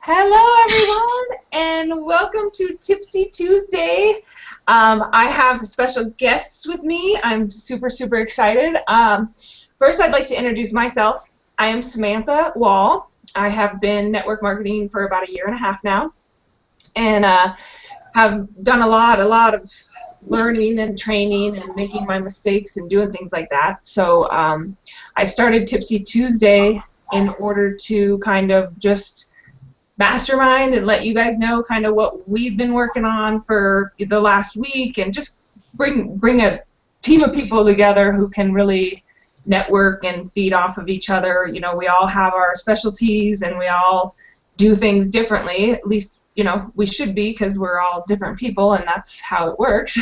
Hello, everyone, and welcome to Tipsy Tuesday. I have special guests with me. I'm super excited. First, I'd like to introduce myself. I am Samantha Wall. I have been network marketing for about a year and a half now, and have done a lot of learning and training and making my mistakes and doing things like that. So I started Tipsy Tuesday in order to kind of just mastermind and let you guys know kind of what we've been working on for the last week, and just bring a team of people together who can really network and feed off of each other. You know, we all have our specialties and we all do things differently. At least, you know, we should be, because we're all different people and that's how it works.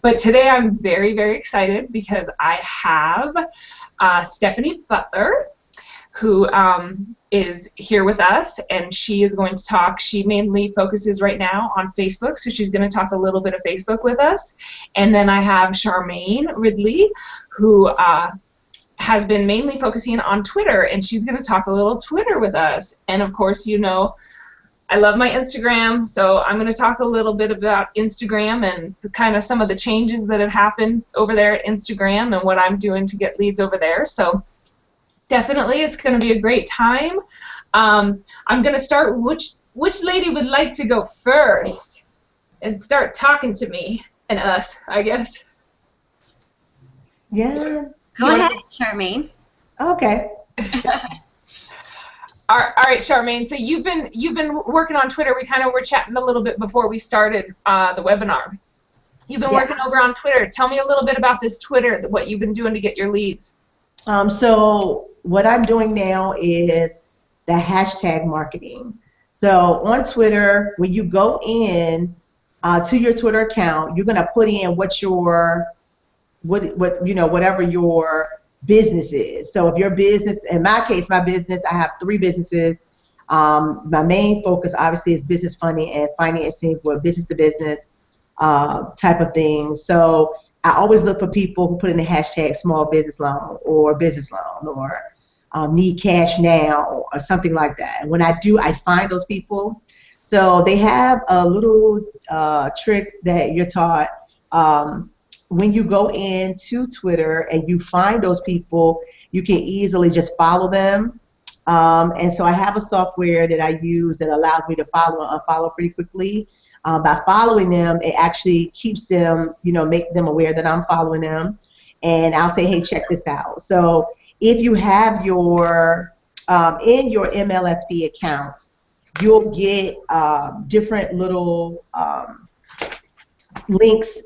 But today I'm very excited because I have Stephanie Butler, who is here with us, and she is going to talk. She mainly focuses right now on Facebook, so she's going to talk a little bit of Facebook with us. And then I have Charmaine Ridley, who has been mainly focusing on Twitter, and she's going to talk a little Twitter with us. And of course, you know, I love my Instagram, so I'm going to talk a little bit about Instagram and kind of some of the changes that have happened over there at Instagram and what I'm doing to get leads over there. So definitely, it's going to be a great time. I'm going to start. Which lady would like to go first and start talking to me and us, I guess? Yeah. Go ahead, Charmaine. Okay. All right, Charmaine. So you've been working on Twitter. We kind of were chatting a little bit before we started the webinar. You've been working over on Twitter. Tell me a little bit about this Twitter, what you've been doing to get your leads. So what I'm doing now is the hashtag marketing. So on Twitter, when you go in to your Twitter account, you're gonna put in whatever your business is. So if your business, in my case, my business, I have 3 businesses. My main focus obviously is business funding and financing for business to business type of things. So I always look for people who put in the hashtag small business loan or business loan or need cash now or something like that. And when I do, I find those people. So they have a little trick that you're taught. When you go into Twitter and you find those people, you can easily just follow them. And so I have a software that I use that allows me to follow and unfollow pretty quickly. By following them, it actually keeps them, make them aware that I'm following them. And I'll say, hey, check this out. So if you have your, in your MLSP account, you'll get different little links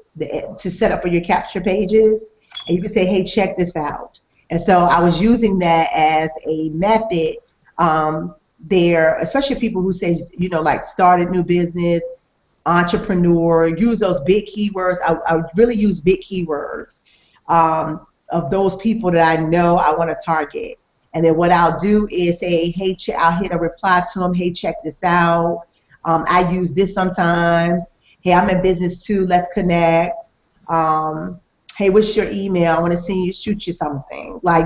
to set up for your capture pages. And you can say, hey, check this out. And so I was using that as a method there, especially people who say, like started new business, entrepreneur, use those big keywords. I really use big keywords of those people that I know I want to target. And then what I'll do is say, hey, I'll hit a reply to them, hey, check this out. I use this sometimes. Hey, I'm in business too, let's connect. Hey, what's your email? I want to shoot you something. Like,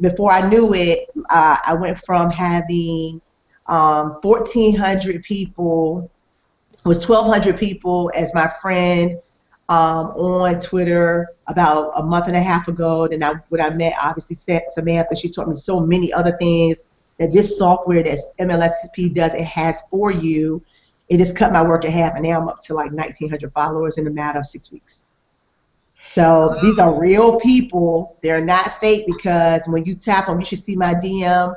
before I knew it, I went from having 1,400 people, it was 1,200 people as my friend on Twitter about a month and a half ago. Then when I met, obviously, Samantha, she taught me so many other things that this software that MLSP does, it has for you. It just cut my work in half, and now I'm up to like 1,900 followers in a matter of 6 weeks. So these are real people. They're not fake, because when you tap them, you should see my DM.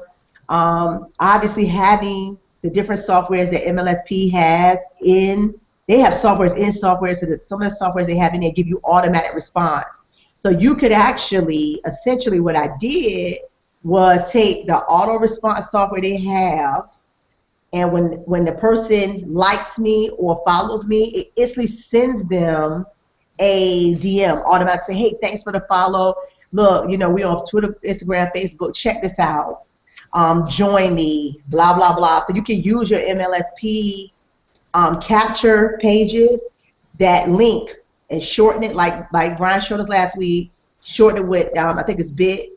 Obviously, having the different softwares that MLSP has they have softwares in software, so that some of the softwares they have in there give you automatic response. So you could actually, essentially what I did was take the auto response software they have, and when the person likes me or follows me, it instantly sends them a DM automatically, say, hey, thanks for the follow. Look, we're on Twitter, Instagram, Facebook. Check this out. Join me, blah, blah, blah. So you can use your MLSP capture pages, that link, and shorten it like Brian showed us last week. Shorten it with, I think it's Bitly.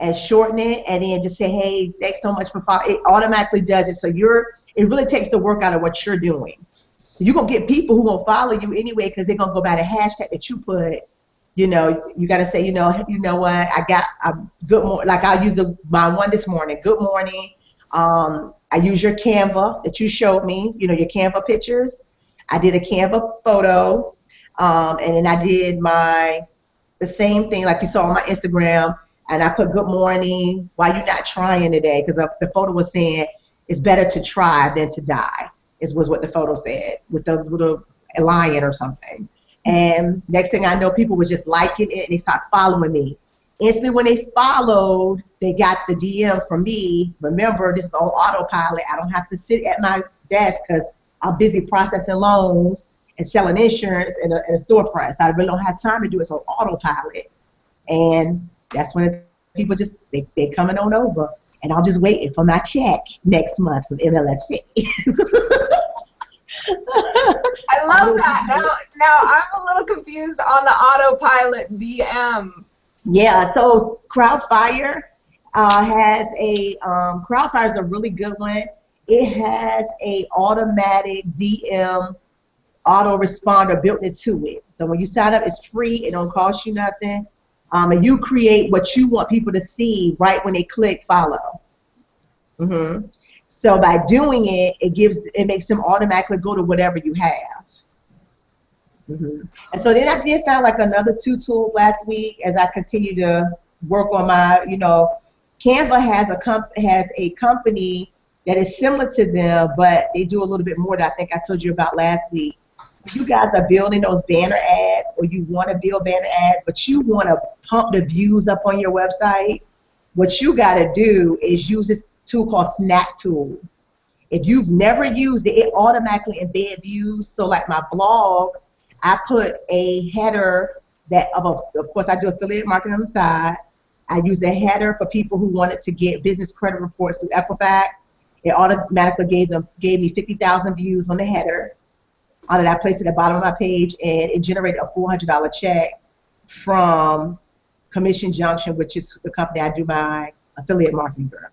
and shorten it, and then just say, hey, thanks so much for following. It automatically does it. So it really takes the work out of what you're doing. So you're going to get people who going to follow you anyway because they're going to go by the hashtag that you put. You got to say, what, I got a good morning. Like I'll use my one this morning, good morning. I use your Canva that you showed me, your Canva pictures. I did a Canva photo. And then I did the same thing like you saw on my Instagram. And I put good morning, why you not trying today? Because the photo was saying it's better to try than to die, was what the photo said, with the little lion or something. And next thing I know, people were just liking it and they start following me. Instantly when they followed, they got the DM from me. Remember, this is on autopilot. I don't have to sit at my desk because I'm busy processing loans and selling insurance in a storefront. So I really don't have time to do it. It's on autopilot. And that's when people just, they coming on over. And I'm just waiting for my check next month with MLSP. I love that. Now I'm a little confused on the autopilot DM. Yeah, so Crowdfire Crowdfire is a really good one. It has a automatic DM autoresponder built into it. So when you sign up, it's free. It don't cost you nothing. And you create what you want people to see right when they click follow. Mm-hmm. So by doing it, it makes them automatically go to whatever you have. Mm-hmm. And so then I did find like another 2 tools last week as I continue to work on my, Canva has a company that is similar to them, but they do a little bit more that I think I told you about last week. If you guys are building those banner ads, or you want to build banner ads, but you want to pump the views up on your website, what you got to do is use this tool called Snap Tool. If you've never used it, it automatically embeds views. So like my blog, I put a header of course I do affiliate marketing on the side. I use a header for people who wanted to get business credit reports through Equifax. It automatically gave me 50,000 views on the header. That I placed at the bottom of my page, and it generated a $400 check from Commission Junction, which is the company I do my affiliate marketing for.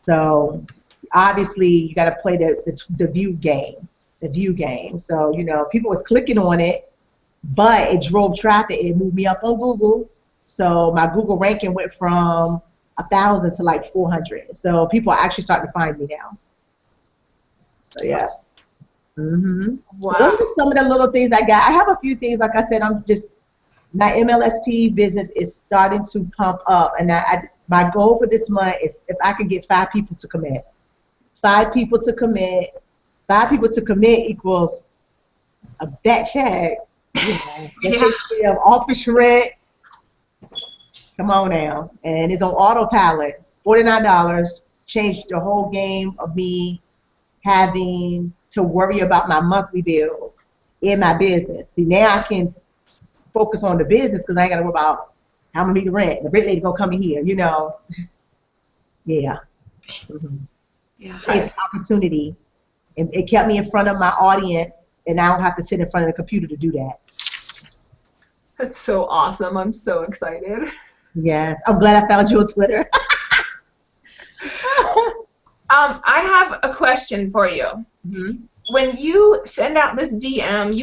So obviously you got to play the view game. The view game. So people was clicking on it, but it drove traffic. It moved me up on Google. So my Google ranking went from 1,000 to like 400. So people are actually starting to find me now. So yeah. Mm-hmm. Wow. So those are some of the little things I got. I have a few things, like I said, my MLSP business is starting to pump up, and my goal for this month is if I can get 5 people to commit. 5 people to commit. 5 people to commit equals that check. That takes care of office rent. Come on now. And it's on autopilot. $49 changed the whole game of me having to worry about my monthly bills in my business. See, now I can focus on the business because I ain't got to worry about how I'm going to meet the rent. The rent lady going to come in here, Yeah. Mm-hmm. Yeah. It's opportunity. And it kept me in front of my audience, and I don't have to sit in front of the computer to do that. That's so awesome. I'm so excited. Yes. I'm glad I found you on Twitter. I have a question for you. Mm-hmm. When you send out this DM,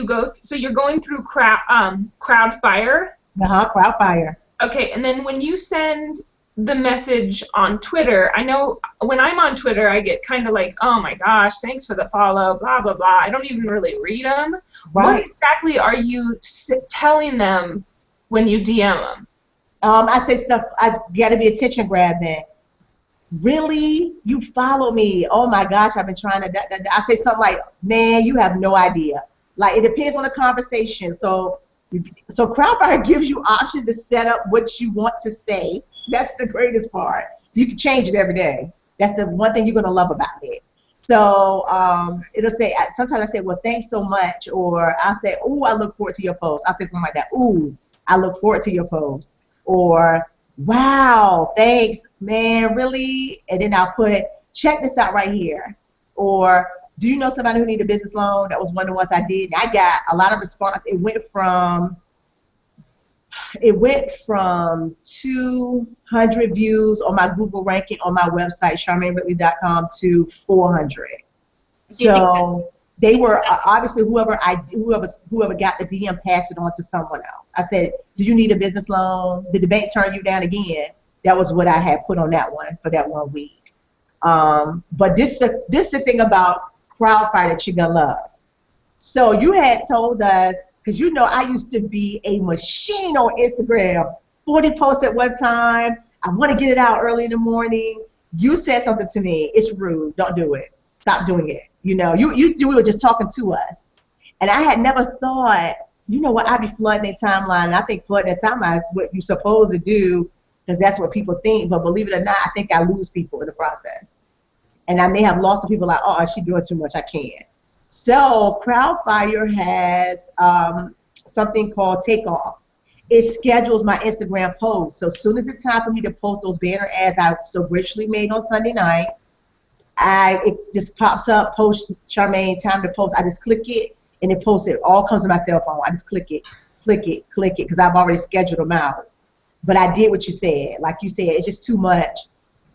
so you're going through Crowdfire? Crowdfire. Okay, and then when you send the message on Twitter, I know when I'm on Twitter, I get kind of like, oh my gosh, thanks for the follow, blah, blah, blah. I don't even really read them. Right. What exactly are you telling them when you DM them? I say stuff, I got to be attention grabbing. Really? You follow me? Oh my gosh, I've been trying to. I say something like, man, you have no idea. Like, it depends on the conversation. So Crowdfire gives you options to set up what you want to say. That's the greatest part. So you can change it every day. That's the one thing you're going to love about it. So it'll say, sometimes I say, well, thanks so much. Or I'll say, ooh, I look forward to your post. I'll say something like that. Ooh, I look forward to your post. Or, wow, thanks, man, really? And then I'll put, check this out right here. Or, do you know somebody who needs a business loan? That was one of the ones I did. And I got a lot of response. It went from It went from 200 views on my Google ranking on my website, charmaineridley.com, to 400. Do you think that, So they were obviously whoever got the DM passed it on to someone else. I said, "Do you need a business loan? Did the bank turn you down again?" That was what I had put on that one for that 1 week. But this the thing about Crowdfire that you're gonna love. So you had told us, because you know I used to be a machine on Instagram, 40 posts at one time. I want to get it out early in the morning. You said something to me. It's rude. Don't do it. Stop doing it. You know, we were just talking to us. And I had never thought, you know what, I'd be flooding their timeline. And I think flooding their timeline is what you're supposed to do because that's what people think. But believe it or not, I think I lose people in the process. And I may have lost some people like, oh, she's doing too much. I can't. So Crowdfire has something called Takeoff. It schedules my Instagram posts. So as soon as it's time for me to post those banner ads I so graciously made on Sunday night, it just pops up, post Charmaine, time to post. I just click it and it posts it. All comes to my cell phone. I just click it, because I've already scheduled them out. But I did what you said. Like you said, it's just too much.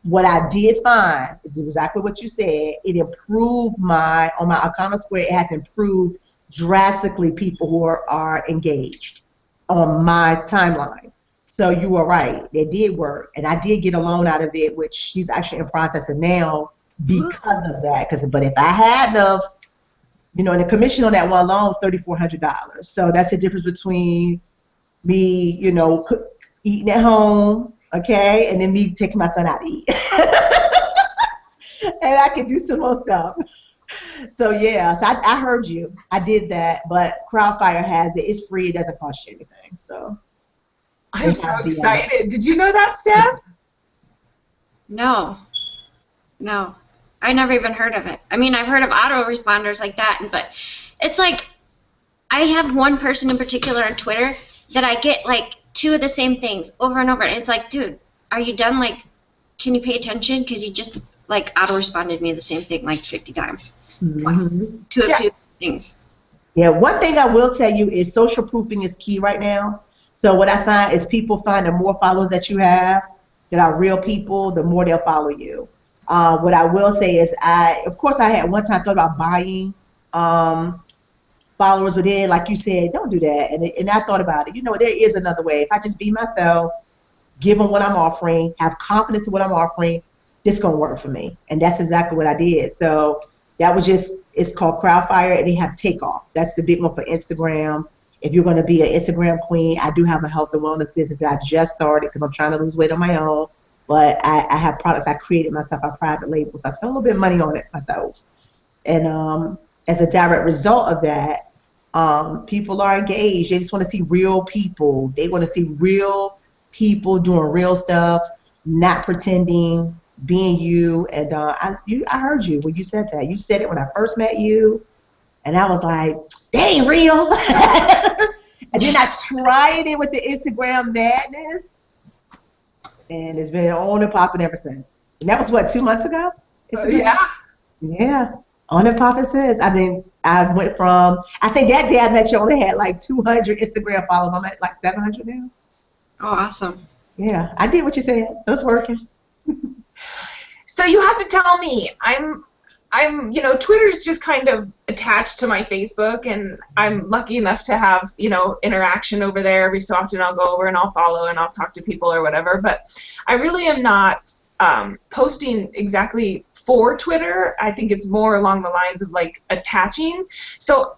What I did find is exactly what you said. It improved on my Econo Square, it has improved drastically people who are engaged on my timeline. So you were right. It did work. And I did get a loan out of it, which she's actually in processing now because of that. But if I had enough, you know, and the commission on that one loan is $3,400. So that's the difference between me, you know, eating at home, okay, and then me taking my son out to eat. And I can do some more stuff. So yeah, so I heard you. I did that, but Crowdfire has it. It's free. It doesn't cost you anything. So I'm so excited. Did you know that, Steph? No. I never even heard of it. I mean, I've heard of autoresponders like that, but it's like I have one person in particular on Twitter that I get like two of the same things over and over. And it's like, dude, are you done? Like, can you pay attention? Because you just like auto-responded me the same thing like 50 times. Mm-hmm. Two things. Yeah, one thing I will tell you is social proofing is key right now. So what I find is people find the more followers that you have that are real people, the more they'll follow you. What I will say is of course I had one time thought about buying followers, but then like you said, don't do that. And I thought about it. You know, there is another way. If I just be myself, give them what I'm offering, have confidence in what I'm offering, it's going to work for me. And that's exactly what I did. So that was it's called Crowdfire, and they have Takeoff. That's the big one for Instagram. If you're going to be an Instagram queen, I do have a health and wellness business that I just started because I'm trying to lose weight on my own. But I have products I created myself, I private label. So I spent a little bit of money on it myself. And as a direct result of that, people are engaged. They just want to see real people. They want to see real people doing real stuff, not pretending, being you. And I heard you when you said that. You said it when I first met you. And I was like, that ain't real. And then I tried it with the Instagram madness. And it's been on and popping ever since. And that was what, 2 months ago? Yeah. On and popping since. I mean, I went from, I think that day I met you only had like 200 Instagram followers. I'm at like 700 now. Oh, awesome. Yeah, I did what you said. So it's working. So you have to tell me. You know, Twitter's just kind of attached to my Facebook, and I'm lucky enough to have, you know, interaction over there. Every so often I'll go over and I'll follow and I'll talk to people or whatever, but I really am not posting exactly for Twitter. I think it's more along the lines of like attaching. So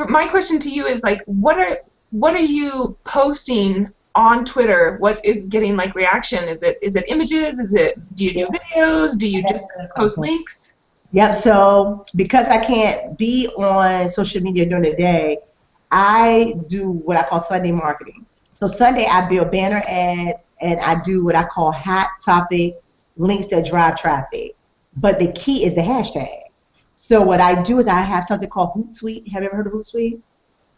my question to you is like, what are you posting on Twitter? What is getting like reaction? Is it images? Do you do videos? Do you just post links? Yep, so because I can't be on social media during the day, I do what I call Sunday marketing. So Sunday I build banner ads and I do what I call hot topic links that drive traffic. But the key is the hashtag. So what I do is I have something called Hootsuite. Have you ever heard of Hootsuite?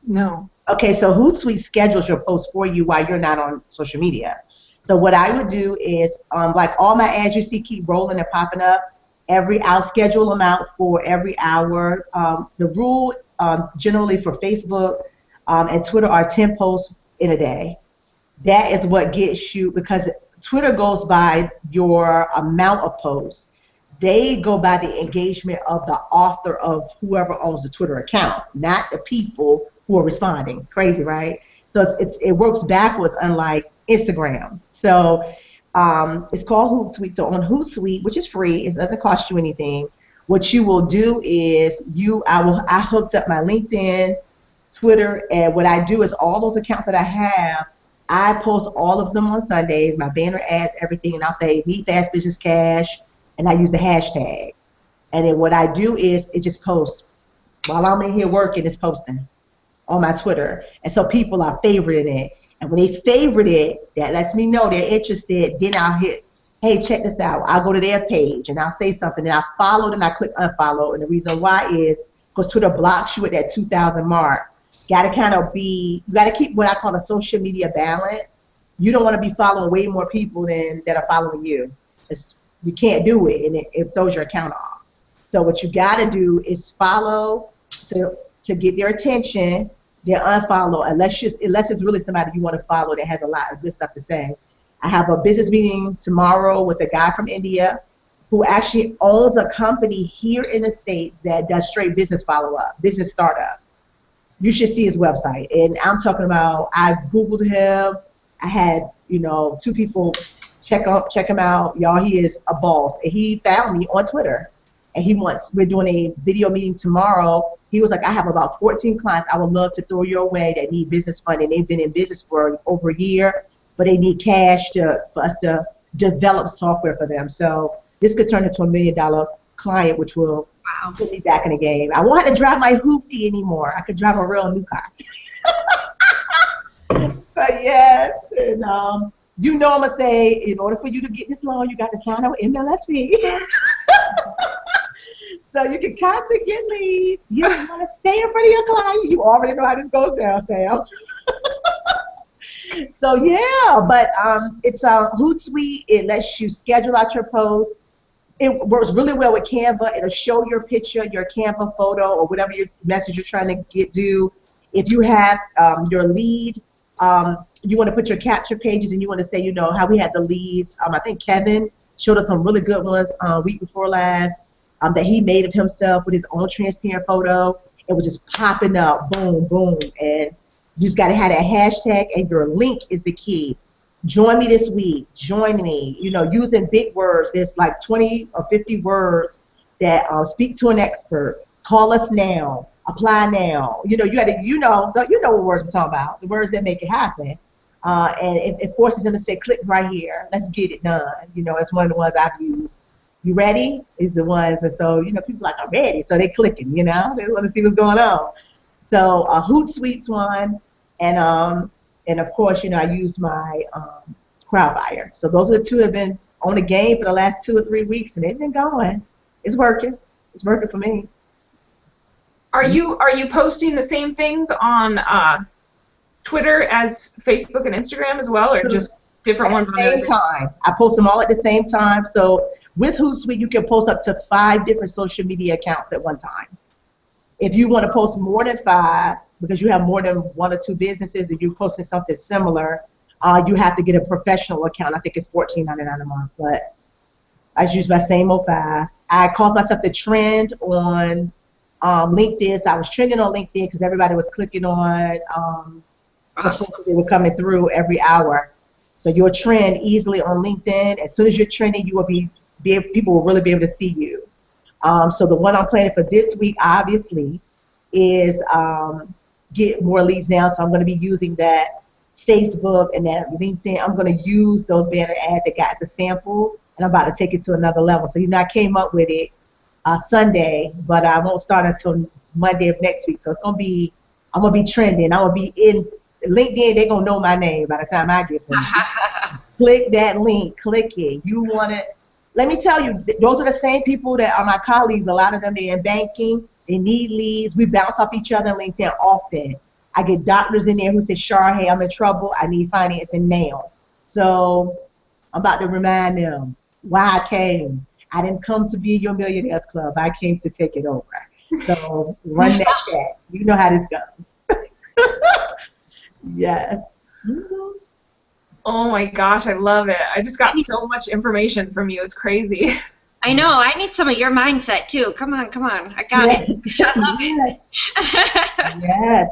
No. Okay, so Hootsuite schedules your posts for you while you're not on social media. So what I would do is like all my ads you see keep rolling and popping up. I'll schedule them out for every hour. The rule generally for Facebook and Twitter are 10 posts in a day. That is what gets you, because Twitter goes by your amount of posts. They go by the engagement of the author of whoever owns the Twitter account, not the people who are responding. Crazy, right? So it works backwards, unlike Instagram. So it's called Hootsuite. So on Hootsuite, which is free, it doesn't cost you anything. What you will do is I hooked up my LinkedIn, Twitter, and what I do is all those accounts that I have, I post all of them on Sundays, my banner ads, everything, and I'll say Meet Fast Business Cash, and I use the hashtag. And then what I do is it just posts while I'm in here working, it's posting on my Twitter. And so people are favoriting it. And when they favorite it, that lets me know they're interested. Then I'll hit, hey, check this out. I'll go to their page and I'll say something. And I follow and I click unfollow. And the reason why is because Twitter blocks you at that 2,000 mark. You got to keep what I call a social media balance. You don't want to be following way more people that are following you. You can't do it, and it throws your account off. So what you got to do is follow to get their attention, then unfollow, unless it's really somebody you want to follow that has a lot of good stuff to say. I have a business meeting tomorrow with a guy from India who actually owns a company here in the States that does straight business follow-up, business startup. You should see his website. And I'm talking about, I Googled him. I had, 2 people check him out. Y'all, he is a boss. And he found me on Twitter. And we're doing a video meeting tomorrow. He was like, I have about 14 clients I would love to throw your way that need business funding. They've been in business for over a year, but they need cash for us to develop software for them. So this could turn into $1 million client, which will put me back in the game. I won't have to drive my hoopty anymore. I could drive a real new car. But yes, and I'm gonna say, in order for you to get this loan, you got to sign up with MLSP. So you can constantly get leads. You want to stay in front of your clients. You already know how this goes down, Sam. So yeah, but it's a Hootsuite. It lets you schedule out your posts. It works really well with Canva. It'll show your picture, your Canva photo, or whatever your message you're trying to do. If you have your lead, you want to put your capture pages, and you want to say, how we had the leads. I think Kevin showed us some really good ones week before last that he made of himself with his own transparent photo. It was just popping up, boom, boom, and you just got to have that hashtag, and your link is the key. Join me this week. Join me. Using big words. There's like 20 or 50 words that speak to an expert. Call us now. Apply now. You got to. You know what words I'm talking about. The words that make it happen. And it forces them to say, click right here. Let's get it done. It's one of the ones I've used. You ready? Is the ones, and so people are like, I'm ready. So they clicking. They want to see what's going on. So Hootsuite's one, and of course, I use my Crowdfire. So those are the 2 that have been on the game for the last 2 or 3 weeks, and they've been going. It's working. It's working for me. Are you posting the same things on Twitter as Facebook and Instagram as well, or just different ones? At the same time. I post them all at the same time. So with Hootsuite, you can post up to 5 different social media accounts at one time. If you want to post more than 5, because you have more than 1 or 2 businesses, and you're posting something similar, you have to get a professional account. I think it's $14.99 a month, but I just use my same old 5. I caused myself to trend on LinkedIn. So I was trending on LinkedIn because everybody was clicking on the posts that were coming through every hour. So you'll trend easily on LinkedIn. As soon as you're trending, you will people will really be able to see you. So the one I'm planning for this week, obviously, is get more leads now. So I'm going to be using that Facebook and that LinkedIn. I'm going to use those banner ads that got as a sample, and I'm about to take it to another level. So I came up with it Sunday, but I won't start until Monday of next week. So I'm going to be trending. I'm going to be in LinkedIn. They're going to know my name by the time I get there. Click that link. Click it. You want it. Let me tell you, those are the same people that are my colleagues. A lot of them, they're in banking. They need leads. We bounce off each other on LinkedIn often. I get doctors in there who say, Shar, hey, I'm in trouble. I need financing now. So I'm about to remind them why I came. I didn't come to be your Millionaires Club. I came to take it over. So run that chat. You know how this goes. Yes. Oh my gosh, I love it. I just got so much information from you. It's crazy. I know. I need some of your mindset too. Come on, come on. I got Yes, it. I love yes,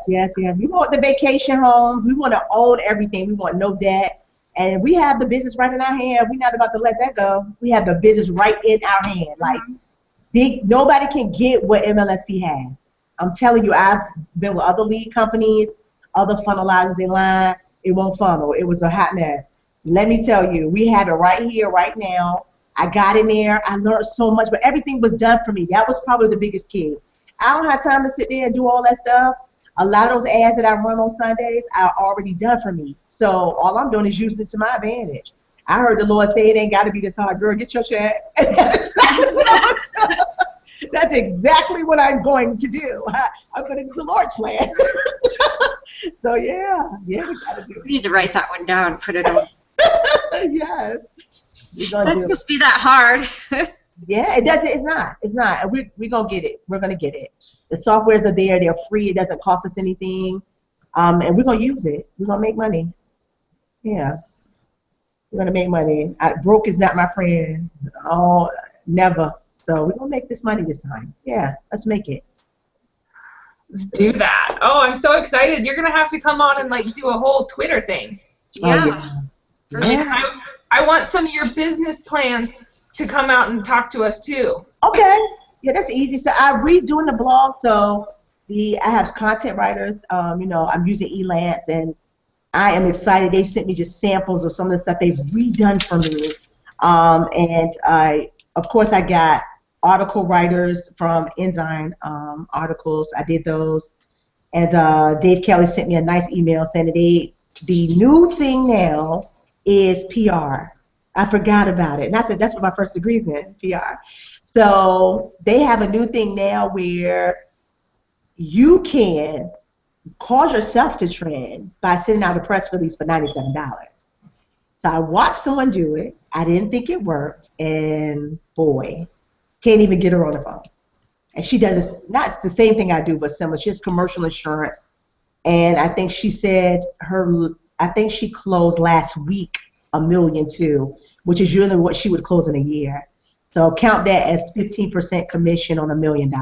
it. yes. We want the vacation homes. We want to own everything. We want no debt. And we have the business right in our hand. We're not about to let that go. We have the business right in our hand. Like, Mhm. nobody can get what MLSP has. I'm telling you, I've been with other lead companies, other funnelizers in line. It won't funnel. It was a hot mess. Let me tell you, we have it right here, right now. I got in there. I learned so much, but everything was done for me. That was probably the biggest key. I don't have time to sit there and do all that stuff. A lot of those ads that I run on Sundays are already done for me. So all I'm doing is using it to my advantage. I heard the Lord say it ain't got to be this hard, girl. Get your check. That's exactly what I'm going to do. I'm going to do the Lord's plan. So yeah, we got to do We need to write that one down. Put it on. it. Yes, we're It's going not to do it. supposed to be that hard. Yeah, it doesn't. It's not. It's not. We're gonna get it. We're gonna get it. The softwares are there. They're free. It doesn't cost us anything. And we're gonna use it. We're gonna make money. Yeah, we're gonna make money. Broke is not my friend. Oh, never. So we're gonna make this money this time. Yeah, let's make it. Let's do that. Oh, I'm so excited. You're gonna have to come on and like do a whole Twitter thing. Oh Yeah, for yeah. sure. I want some of your business plan to come out and talk to us too. Okay. Yeah, that's easy. So I'm redoing the blog. So I have content writers. I'm using Elance, and I am excited. They sent me just samples of some of the stuff they've redone for me. Of course, I got article writers from Enzyme articles. I did those. And Dave Kelly sent me a nice email saying that the new thing now is PR. I forgot about it. And I said, that's what my first degree is in, PR. So they have a new thing now where you can cause yourself to trend by sending out a press release for $97. So I watched someone do it. I didn't think it worked. And boy, can't even get her on the phone. And she does not the same thing I do, but similar. She has commercial insurance. And I think she said I think she closed last week $1.2 million, which is usually what she would close in a year. So count that as 15% commission on $1 million.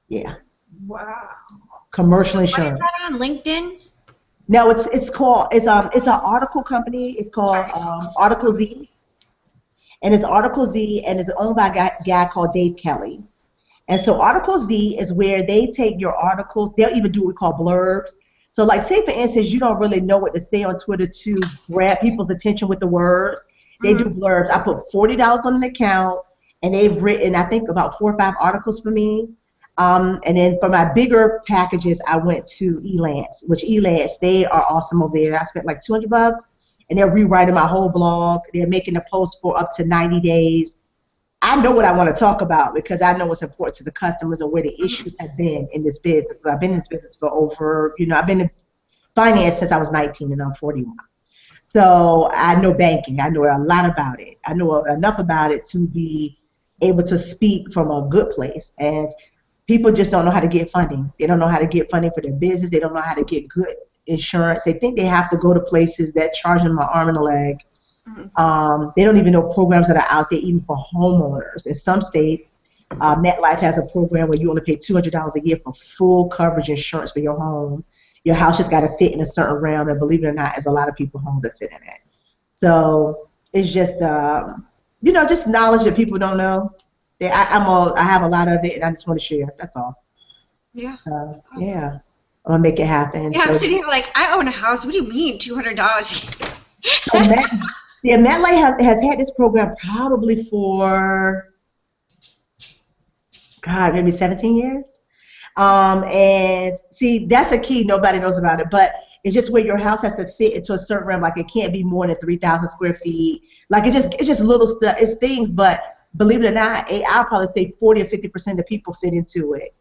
Yeah. Wow. Commercial What is insurance. that on LinkedIn? No, it's an article company. It's called Article Z, and it's Article Z, and it's owned by a guy called Dave Kelly. And so Article Z is where they take your articles. They'll even do what we call blurbs. So like say for instance, you don't really know what to say on Twitter to grab people's attention with the words. They do blurbs. I put $40 on an account, and they've written I think about 4 or 5 articles for me. And then for my bigger packages, I went to Elance, which Elance, they are awesome over there. I spent like $200, and they're rewriting my whole blog. They're making a post for up to 90 days. I know what I want to talk about because I know what's important to the customers or where the issues have been in this business. I've been in this business for I've been in finance since I was 19 and I'm 41. So I know banking. I know a lot about it. I know enough about it to be able to speak from a good place. And people just don't know how to get funding. They don't know how to get funding for their business. They don't know how to get good insurance. They think they have to go to places that charge them an arm and a leg. They don't even know programs that are out there even for homeowners. In some states, MetLife has a program where you only pay $200 a year for full coverage insurance for your home. Your house just got to fit in a certain realm, and believe it or not, there's a lot of people homes that fit in it. So it's just, just knowledge that people don't know. I have a lot of it, and I just want to share. That's all. Yeah. Yeah, I'm gonna make it happen. Yeah, I'm So, sitting here like, I own a house. What do you mean, $200? MetLife has had this program probably for, God, maybe 17 years. And see, that's a key. Nobody knows about it, but it's just where your house has to fit into a certain realm. Like it can't be more than 3,000 square feet. Like it's just little stuff. It's things, but believe it or not, I'll probably say 40 or 50% of people fit into it.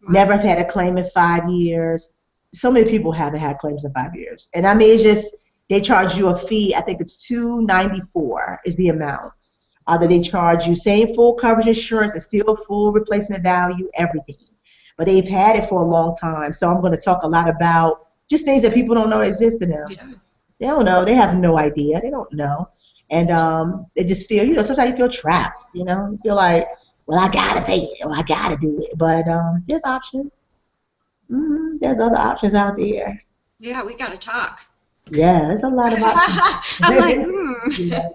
Never have had a claim in 5 years. So many people haven't had claims in 5 years. And I mean, it's just, they charge you a fee. I think it's $294 is the amount that they charge you. Same full coverage insurance, it's still full replacement value, everything. But they've had it for a long time. So I'm going to talk a lot about just things that people don't know exist in them. Yeah. They don't know. They have no idea. They don't know. And they just feel, sometimes you feel trapped, You feel like, well, I got to pay it or I got to do it. But there's options. There's other options out there. Yeah, we got to talk. Yeah, there's a lot of options. I'm like, Yeah.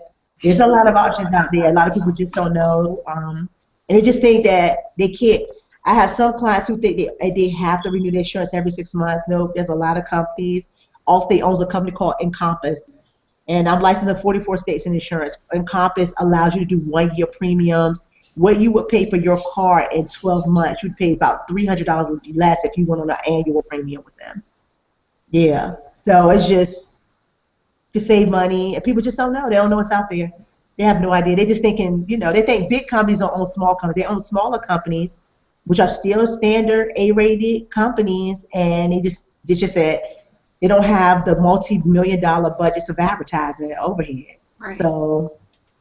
There's a lot of options out there. A lot of people just don't know. And they just think that they can't. I have some clients who think they have to renew their insurance every 6 months. No, there's a lot of companies. Allstate owns a company called Encompass. And I'm licensed in 44 states in insurance. Encompass allows you to do 1 year premiums. What you would pay for your car in 12 months, you'd pay about $300 less if you went on an annual premium with them. Yeah. So it's just to save money. And people just don't know. They don't know what's out there. They have no idea. They're just thinking, they think big companies don't own small companies. They own smaller companies, which are still standard A-rated companies. And it's just that they don't have the multi-million-dollar budgets of advertising overhead. Right. So,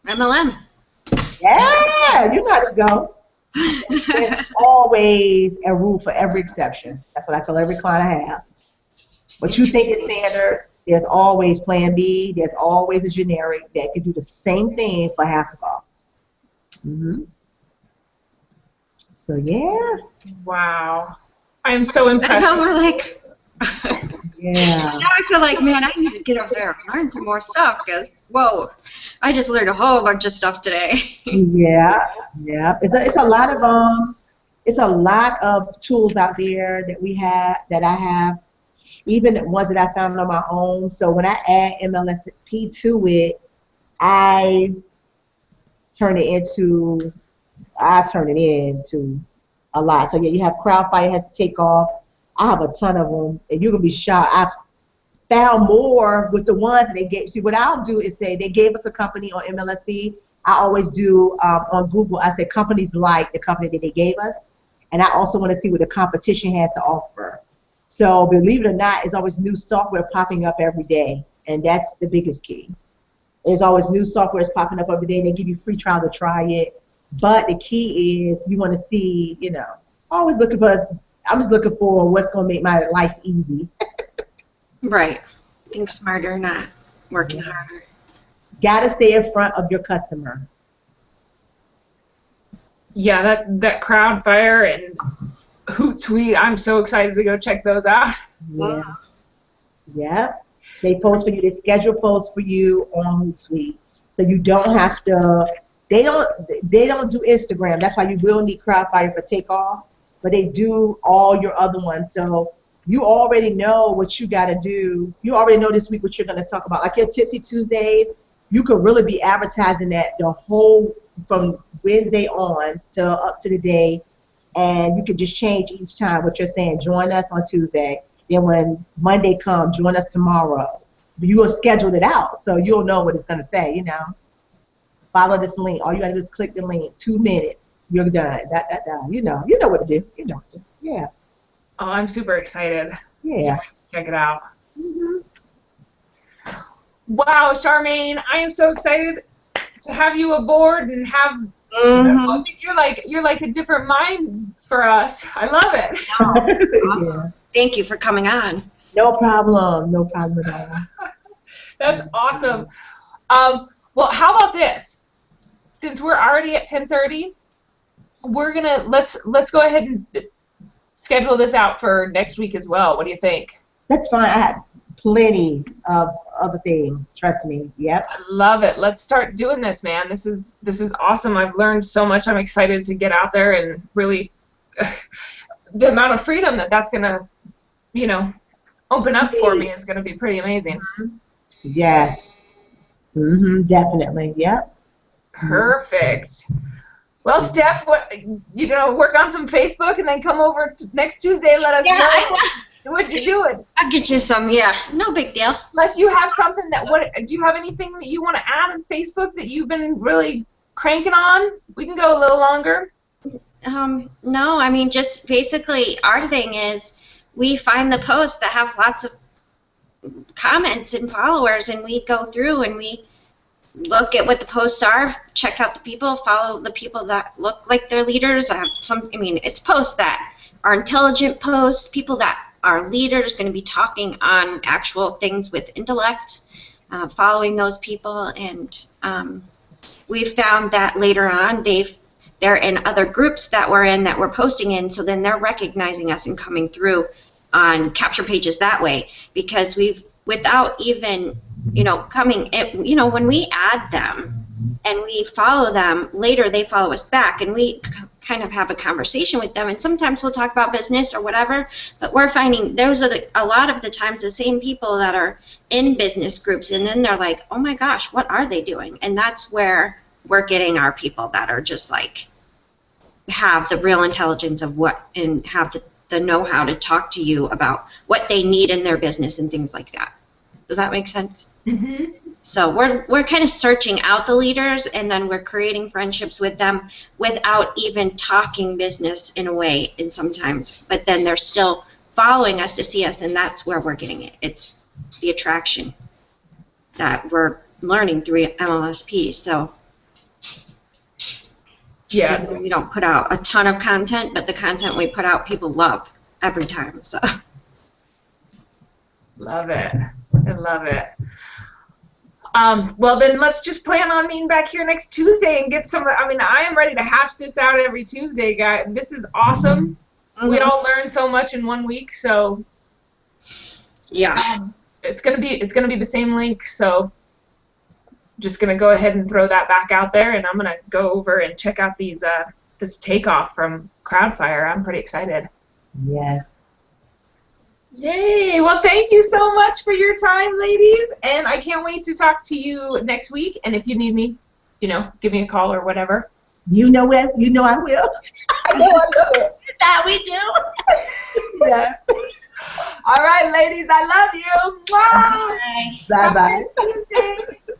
MLM. Yeah, you know how to go. There's always a rule for every exception. That's what I tell every client I have. What you think is standard, there's always plan B. There's always a generic that can do the same thing for half the cost. So, yeah. Wow. I'm so impressed. I know, we're like... Yeah. Now I feel like, man, I need to get up there and learn some more stuff because, whoa, I just learned a whole bunch of stuff today. Yeah. It's a lot of tools out there that I have, even ones that I found on my own. So when I add MLSP to it, I turn it into a lot. So yeah, you have Crowdfire has Takeoff. I have a ton of them, and you're gonna be shocked. I've found more with the ones that they gave. See, what I'll do is say they gave us a company on MLSP. I always do on Google. I say companies like the company that they gave us, and I also want to see what the competition has to offer. So believe it or not, there's always new software popping up every day, and that's the biggest key. There's always new software popping up every day, and they give you free trials to try it. But the key is you want to see, I'm just looking for what's going to make my life easy. Right. Think smarter, not working harder. Got to stay in front of your customer. Yeah, that Crowdfire and Hootsuite, I'm so excited to go check those out. Yeah. Yeah. They post for you. They schedule posts for you on Hootsuite. So you don't have to, they don't do Instagram. That's why you will need Crowdfire for Takeoff. But they do all your other ones. So you already know what you got to do. You already know this week what you're going to talk about. Like your Tipsy Tuesdays, you could really be advertising that the whole, from Wednesday on to up to the day. And you could just change each time what you're saying. Join us on Tuesday. Then when Monday comes, join us tomorrow. You will schedule it out. So you'll know what it's going to say, Follow this link. All you got to do is click the link. 2 minutes. You're done. You know what to do. Yeah. Oh, I'm super excited. Yeah. Check it out. Wow, Charmaine, I am so excited to have you aboard and have. You're like a different mind for us. I love it. Awesome. Yeah. Thank you for coming on. No problem at all. That's awesome. Well, how about this? Since we're already at 10:30. We're gonna let's go ahead and schedule this out for next week as well. What do you think? That's fine. I have plenty of other things. Trust me. Yep. I love it. Let's start doing this, man. This is awesome. I've learned so much. I'm excited to get out there and really the amount of freedom that's gonna, open up for me is gonna be pretty amazing. Yes. Definitely. Yep. Perfect. Well, Steph, work on some Facebook and then come over next Tuesday and let us know what you're doing. I'll get you some, no big deal. Unless you have something do you have anything that you want to add on Facebook that you've been really cranking on? We can go a little longer. No, I mean, just basically our thing is we find the posts that have lots of comments and followers, and we go through and we look at what the posts are, check out the people, follow the people that look like they're leaders. It's posts that are intelligent posts, people that are leaders, going to be talking on actual things with intellect. following those people, and we've found that later on they're in other groups that we're in that we're posting in, so then they're recognizing us and coming through on capture pages that way, because we've, without even, when we add them and we follow them, later they follow us back, and we kind of have a conversation with them, and sometimes we'll talk about business or whatever, but we're finding those are a lot of the times the same people that are in business groups, and then they're like, oh my gosh, what are they doing? And that's where we're getting our people that are just like, have the real intelligence of what, and have the know-how to talk to you about what they need in their business and things like that. Does that make sense? Mm-hmm. So we're kind of searching out the leaders, and then we're creating friendships with them without even talking business in a way, and sometimes, but then they're still following us to see us, and that's where we're getting it. It's the attraction that we're learning through MLSP. So Yeah. we don't put out a ton of content, but the content we put out, people love every time. So Love it. I love it. Well, then let's just plan on meeting back here next Tuesday and get some. I mean, I am ready to hash this out every Tuesday, guys. This is awesome. Mm-hmm. We all learned so much in 1 week, so yeah, it's gonna be the same link. So just gonna go ahead and throw that back out there, and I'm gonna go over and check out these this takeoff from Crowdfire. I'm pretty excited. Yes. Yay! Well, thank you so much for your time, ladies, and I can't wait to talk to you next week. And if you need me, give me a call or whatever. You know what? You know I will. I know I will. That we do. Yeah. All right, ladies, I love you. Mwah! bye. Bye-bye. Have a good Tuesday.